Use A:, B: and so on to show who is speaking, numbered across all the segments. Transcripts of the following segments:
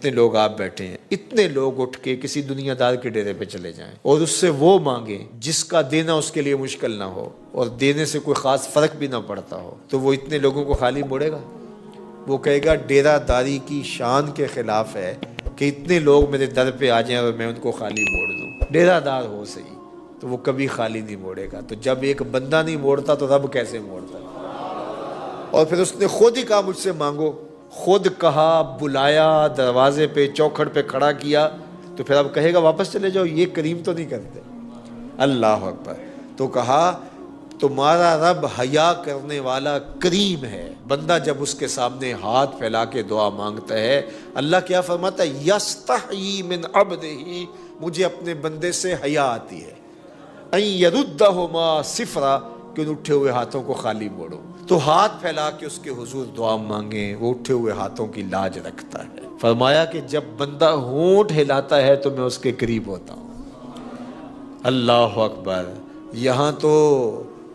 A: جتنے لوگ آپ بیٹھے ہیں، اتنے لوگ اٹھ کے کسی دنیا دار کے ڈیرے پہ چلے جائیں اور اس سے وہ مانگیں جس کا دینا اس کے لیے مشکل نہ ہو اور دینے سے کوئی خاص فرق بھی نہ پڑتا ہو، تو وہ اتنے لوگوں کو خالی موڑے گا؟ وہ کہے گا ڈیرہ داری کی شان کے خلاف ہے کہ اتنے لوگ میرے در پہ آ جائیں اور میں ان کو خالی موڑ دوں۔ ڈیرہ دار ہو صحیح تو وہ کبھی خالی نہیں موڑے گا۔ تو جب ایک بندہ نہیں موڑتا تو رب کیسے موڑتا؟ اور پھر اس نے خود ہی کہا مجھ سے مانگو، خود کہا، بلایا، دروازے پہ چوکھٹ پہ کھڑا کیا، تو پھر اب کہے گا واپس چلے جاؤ؟ یہ کریم تو نہیں کرتے۔ اللہ اکبر۔ تو کہا تمہارا رب حیا کرنے والا کریم ہے، بندہ جب اس کے سامنے ہاتھ پھیلا کے دعا مانگتا ہے، اللہ کیا فرماتا ہے؟ یستحیی من عبدہ، مجھے اپنے بندے سے حیا آتی ہے، ان یردہما صفرا، کہ ان اٹھے ہوئے ہاتھوں کو خالی موڑو۔ تو ہاتھ پھیلا کے اس کے حضور دعا مانگیں، وہ اٹھے ہوئے ہاتھوں کی لاج رکھتا ہے۔ فرمایا کہ جب بندہ ہونٹ ہلاتا ہے تو میں اس کے قریب ہوتا ہوں۔ اللہ اکبر۔ یہاں تو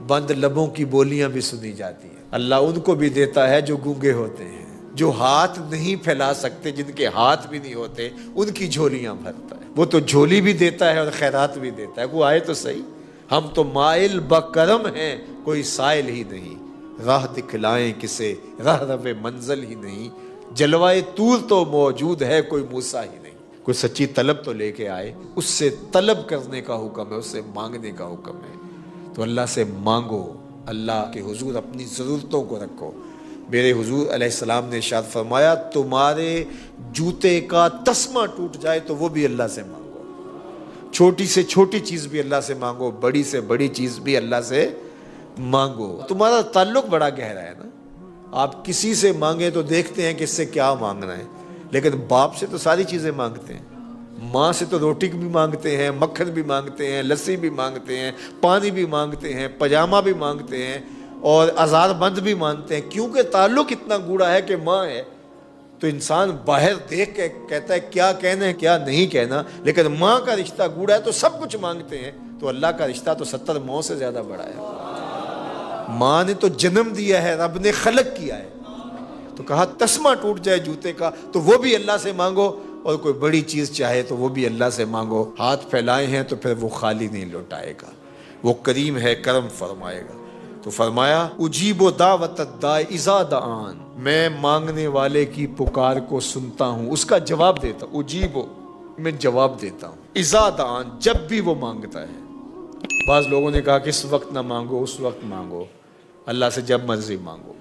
A: بند لبوں کی بولیاں بھی سنی جاتی ہیں۔ اللہ ان کو بھی دیتا ہے جو گونگے ہوتے ہیں، جو ہاتھ نہیں پھیلا سکتے، جن کے ہاتھ بھی نہیں ہوتے، ان کی جھولیاں بھرتا ہے۔ وہ تو جھولی بھی دیتا ہے اور خیرات بھی دیتا ہے۔ وہ آئے تو صحیح، ہم تو مائل بکرم ہیں، کوئی سائل ہی نہیں، راہ دکھلائیں کسے، راہ رب منزل ہی نہیں، جلوائے طور تو موجود ہے، کوئی موسیٰ ہی نہیں۔ کوئی سچی طلب تو لے کے آئے، اس سے طلب کرنے کا حکم ہے، اس سے مانگنے کا حکم ہے۔ تو اللہ سے مانگو، اللہ کے حضور اپنی ضرورتوں کو رکھو۔ میرے حضور علیہ السلام نے ارشاد فرمایا تمہارے جوتے کا تسمہ ٹوٹ جائے تو وہ بھی اللہ سے مانگو، چھوٹی سے چھوٹی چیز بھی اللہ سے مانگو، بڑی سے بڑی چیز بھی اللہ سے مانگو۔ تمہارا تعلق بڑا گہرا ہے نا، آپ کسی سے مانگیں تو دیکھتے ہیں کہ اس سے کیا مانگنا ہے، لیکن باپ سے تو ساری چیزیں مانگتے ہیں، ماں سے تو روٹی بھی مانگتے ہیں، مکھن بھی مانگتے ہیں، لسی بھی مانگتے ہیں، پانی بھی مانگتے ہیں، پاجامہ بھی مانگتے ہیں، اور آزار بند بھی مانتے ہیں، کیونکہ تعلق اتنا گوڑا ہے کہ ماں ہے۔ تو انسان باہر دیکھ کے کہتا ہے کیا کہنا ہے کیا نہیں کہنا، لیکن ماں کا رشتہ گوڑا ہے تو سب کچھ مانگتے ہیں۔ تو اللہ کا رشتہ تو 70 ماؤں سے زیادہ بڑا ہے۔ ماں نے تو جنم دیا ہے، رب نے خلق کیا ہے، تو کہا تسمہ ٹوٹ جائے جوتے کا تو وہ بھی اللہ سے مانگو، اور کوئی بڑی چیز چاہے تو وہ بھی اللہ سے مانگو۔ ہاتھ پھیلائے ہیں تو پھر وہ خالی نہیں لوٹائے گا، وہ کریم ہے، کرم فرمائے گا۔ تو فرمایا اجیب دعوت الداع اذا دعان، میں مانگنے والے کی پکار کو سنتا ہوں، اس کا جواب دیتا ہوں۔ اجیب، میں جواب دیتا ہوں، اذا دعان، جب بھی وہ مانگتا ہے۔ بعض لوگوں نے کہا کہ اس وقت نہ مانگو، اس وقت مانگو۔ اللہ سے جب مرضی مانگو۔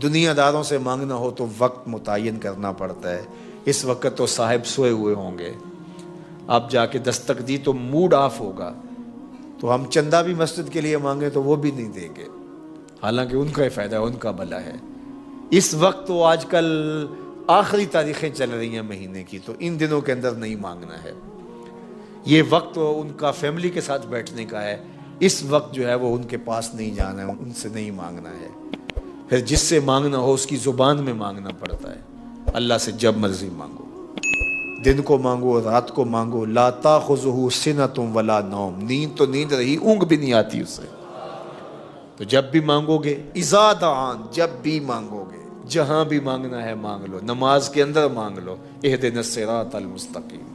A: دنیا داروں سے مانگنا ہو تو وقت متعین کرنا پڑتا ہے۔ اس وقت تو صاحب سوئے ہوئے ہوں گے، آپ جا کے دستک دی تو موڈ آف ہوگا، تو ہم چندہ بھی مسجد کے لیے مانگے تو وہ بھی نہیں دیں گے، حالانکہ ان کا فائدہ ہے، ان کا بھلا ہے۔ اس وقت تو آج کل آخری تاریخیں چل رہی ہیں مہینے کی، تو ان دنوں کے اندر نہیں مانگنا ہے۔ یہ وقت تو ان کا فیملی کے ساتھ بیٹھنے کا ہے، اس وقت جو ہے وہ ان کے پاس نہیں جانا ہے، ان سے نہیں مانگنا ہے۔ پھر جس سے مانگنا ہو اس کی زبان میں مانگنا پڑتا ہے۔ اللہ سے جب مرضی مانگو، دن کو مانگو، رات کو مانگو۔ لا تاخذہ سنۃ ولا نوم، نیند تو نیند رہی، اونگ بھی نہیں آتی اسے۔ تو جب بھی مانگو گے، اذا دعان، جب بھی مانگو گے، جہاں بھی مانگنا ہے مانگ لو، نماز کے اندر مانگ لو، اہدنا الصراط المستقیم،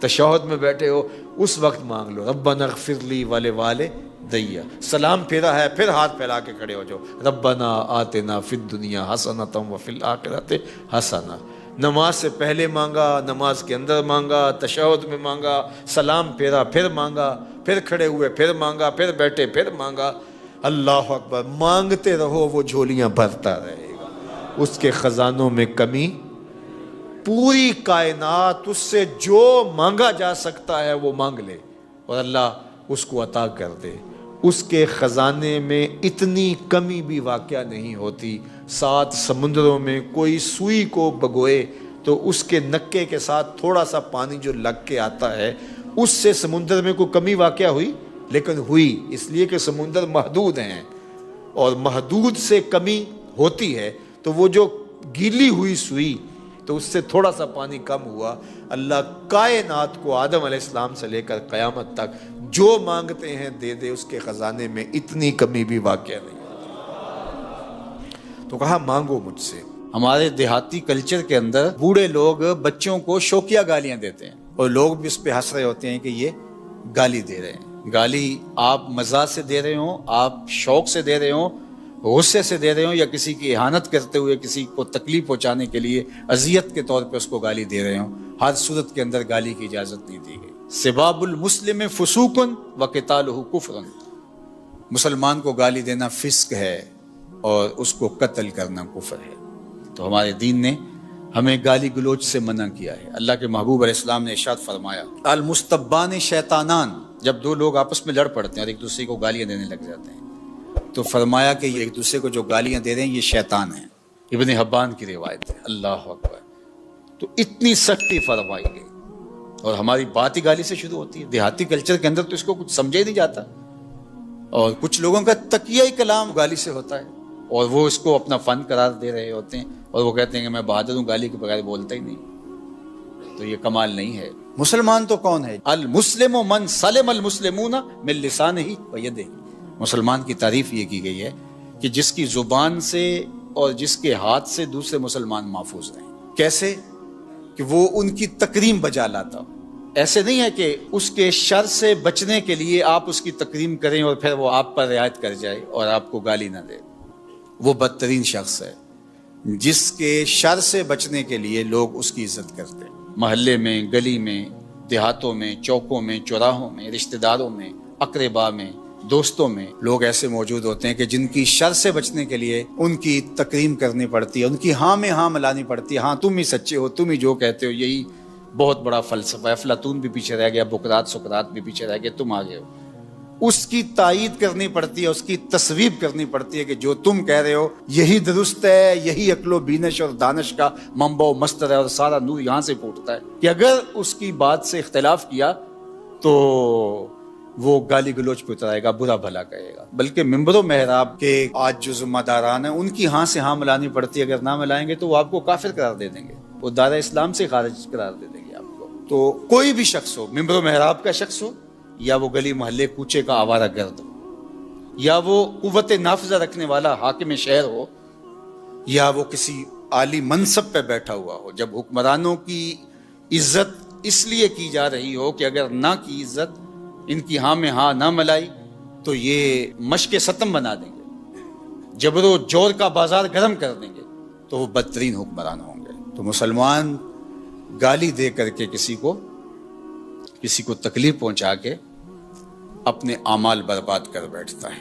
A: تشہد میں بیٹھے ہو اس وقت مانگ لو، ربنا اغفر لی ولوالدی، سلام پھیرا ہے پھر ہاتھ پھیلا کے کھڑے ہو جاؤ، ربنا آتنا فی الدنیا حسنۃ وفی الآخرۃ حسنہ۔ نماز سے پہلے مانگا، نماز کے اندر مانگا، تشہد میں مانگا، سلام پھیرا پھر مانگا، پھر کھڑے ہوئے پھر مانگا، پھر بیٹھے پھر مانگا۔ اللہ اکبر، مانگتے رہو، وہ جھولیاں بھرتا رہے گا، اس کے خزانوں میں کمی۔ پوری کائنات اس سے جو مانگا جا سکتا ہے وہ مانگ لے اور اللہ اس کو عطا کر دے، اس کے خزانے میں اتنی کمی بھی واقع نہیں ہوتی۔ 7 سمندروں میں کوئی سوئی کو بگوئے تو اس کے نکے کے ساتھ تھوڑا سا پانی جو لگ کے آتا ہے، اس سے سمندر میں کوئی کمی واقع ہوئی؟ لیکن ہوئی، اس لیے کہ سمندر محدود ہیں، اور محدود سے کمی ہوتی ہے، تو وہ جو گیلی ہوئی سوئی تو اس سے تھوڑا سا پانی کم ہوا۔ اللہ کائنات کو آدم علیہ السلام سے لے کر قیامت تک جو مانگتے ہیں دے دے، اس کے خزانے میں اتنی کمی بھی واقع نہیں۔ تو کہا مانگو مجھ سے،
B: ہمارے دیہاتی کلچر کے اندر بوڑھے لوگ بچوں کو شوقیہ گالیاں دیتے ہیں اور لوگ بھی اس پہ ہنس رہے ہوتے ہیں کہ یہ گالی دے رہے ہیں. گالی آپ مزاح سے دے رہے ہوں، آپ شوق سے دے رہے ہوں، غصے سے دے رہے ہوں، یا کسی کی اہانت کرتے ہوئے کسی کو تکلیف پہنچانے کے لیے اذیت کے طور پہ اس کو گالی دے رہے ہوں، ہر صورت کے اندر گالی کی اجازت نہیں دی گئی. سباب المسلم فسوق وقتالہ کفر، مسلمان کو گالی دینا فسق ہے اور اس کو قتل کرنا کفر ہے. تو ہمارے دین نے ہمیں گالی گلوچ سے منع کیا ہے. اللہ کے محبوب علیہ السلام نے ارشاد فرمایا المستبان شیطانان، جب دو لوگ آپس میں لڑ پڑتے ہیں اور ایک دوسرے کو گالیاں دینے لگ جاتے ہیں تو فرمایا کہ یہ ایک دوسرے کو جو گالیاں دے رہے ہیں یہ شیطان ہیں. ابن حبان کی روایت ہے. اللہ اکبر. تو اتنی سختی فرمائی گئی اور ہماری بات ہی گالی سے شروع ہوتی ہے. دیہاتی کلچر کے اندر تو اس کو کچھ سمجھا ہی نہیں جاتا اور کچھ لوگوں کا تقیہ ہی کلام گالی سے ہوتا ہے اور وہ اس کو اپنا فن قرار دے رہے ہوتے ہیں اور وہ کہتے ہیں کہ میں بہادر ہوں، گالی کے بغیر بولتا ہی نہیں. تو یہ کمال نہیں ہے. مسلمان تو کون ہے؟ المسلم من سلم المسلمون من لسانہ ویدہ. مسلمان کی تعریف یہ کی گئی ہے کہ جس کی زبان سے اور جس کے ہاتھ سے دوسرے مسلمان محفوظ رہیں. کیسے؟ کہ وہ ان کی تکریم بجا لاتا ہو. ایسے نہیں ہے کہ اس کے شر سے بچنے کے لیے آپ اس کی تکریم کریں اور پھر وہ آپ پر رعایت کر جائے اور آپ کو گالی نہ دے. وہ بدترین شخص ہے جس کے شر سے بچنے کے لیے لوگ اس کی عزت کرتے ہیں. محلے میں، گلی میں، دیہاتوں میں، چوکوں میں، چوراہوں میں، رشتہ داروں میں، اقربا میں، دوستوں میں لوگ ایسے موجود ہوتے ہیں کہ جن کی شر سے بچنے کے لیے ان کی تکریم کرنی پڑتی ہے، ان کی ہاں میں ہاں ملانی پڑتی ہے. ہاں تم ہی سچے ہو، تم ہی جو کہتے ہو یہی بہت بڑا فلسفہ ہے. افلاطون بھی پیچھے رہ گیا، بقراط سقراط بھی پیچھے رہ گئے، تم آگے ہو. اس کی تائید کرنی پڑتی ہے، اس کی تصویب کرنی پڑتی ہے کہ جو تم کہہ رہے ہو یہی درست ہے، یہی عقل و بینش اور دانش کا منبع و مصدر ہے اور سارا نور یہاں سے پھوٹتا ہے. کہ اگر اس کی بات سے اختلاف کیا تو وہ گالی گلوچ پہ اترائے گا، برا بھلا کہے گا. بلکہ ممبر و محراب کے آج جو ذمہ داران ہیں ان کی ہاں سے ہاں ملانی پڑتی ہے. اگر نہ ملائیں گے تو وہ آپ کو کافر قرار دے دیں گے، وہ دار اسلام سے خارج قرار دے دیں گے آپ کو. تو کوئی بھی شخص ہو، ممبر و محراب کا شخص ہو یا وہ گلی محلے کوچے کا آوارہ گرد ہو یا وہ قوت نافذہ رکھنے والا حاکم شہر ہو یا وہ کسی عالی منصب پہ بیٹھا ہوا ہو، جب حکمرانوں کی عزت اس لیے کی جا رہی ہو کہ اگر نہ کی عزت، ان کی ہاں میں ہاں نہ ملائی تو یہ مشق ستم بنا دیں گے، جبر و جور کا بازار گرم کر دیں گے، تو وہ بدترین حکمران ہوں گے. تو مسلمان گالی دے کر کے کسی کو تکلیف پہنچا کے اپنے اعمال برباد کر بیٹھتا ہے.